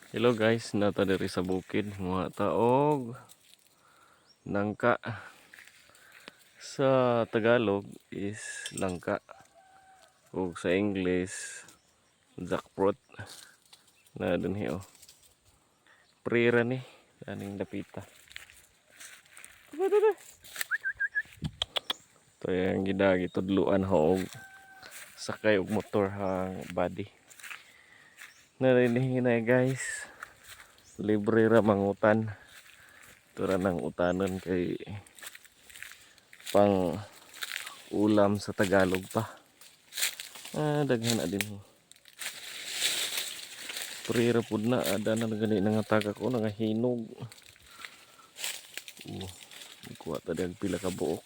Hello guys, nata diri sa bukid mga taog nangka. Sa Tagalog is langka ug sa English jackfruit na dinhi oh. Prira ni daning dapita. Ito yung gidagi tudluan og sakay og motor hang body. Narinig na guys, libre ra mangutan. Tura ng utanon kay pang ulam sa Tagalog pa. Daghan na din. Prira pud na ada na gani nga taga ko nga hinog. Kuha ta dag pila ka buok.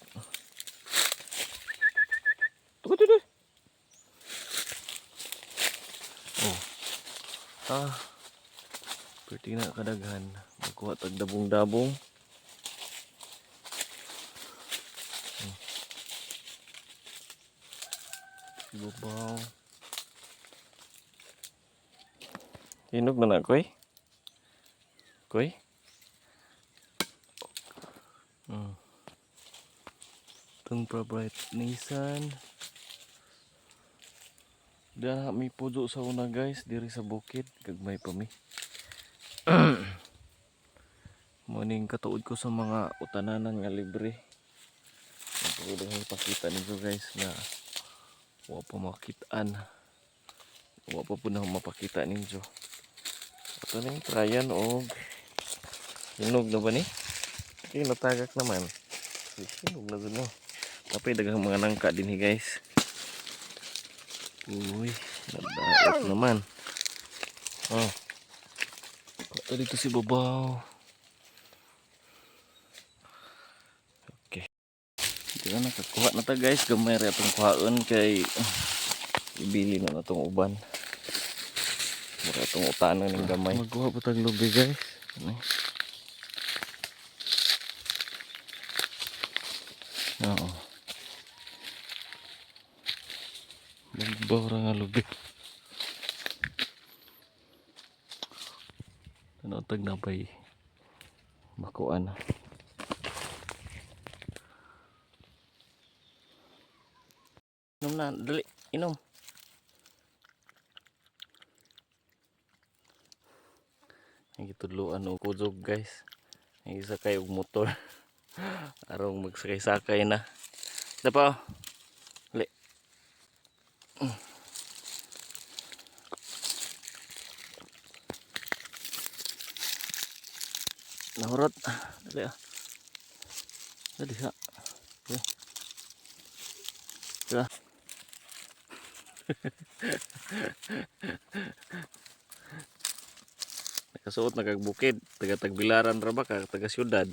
Pwede na kadaghan. Magkuha tag dabong-dabong. Ibabaw. Hinog na na, koy? Koy? Itong bright Nissan. Diyan may pudo sa una guys, diri sa bukid. Gagmay pa mi. Morning katuod ko sa mga utananan nga libre. Pwede nga ipakita nito guys na wa pa makitaan. Wa pa po na mapakita ninyo. Ito na yung tryan o hinog na ba ni? Okay, natagak naman. Hinog na dun no. Tapi dagang mga nangka din guys. Uy, nadaot naman. Ito dito si babaw. Okay. Dito na nakakuha na ta guys. Gamay rin itong kuhaon kay ibili na itong uban. Mura itong utanan ng gamay. Magkuha po tag lubi guys. Oo. Magbaw ra nga lubi. Ano tag na pa'y makuan. Inom na, dali, inom. Ang gitudluan o kuzog guys. Ang isakay og motor. Arong magsakay-sakay na. Isa pa oh. Dali. Nahurot. Dali ah. Dali ha. Okay. Diba? Nakasuot nakagbukid. Taga-tagbilaran ra ba ka? Taga-syudad.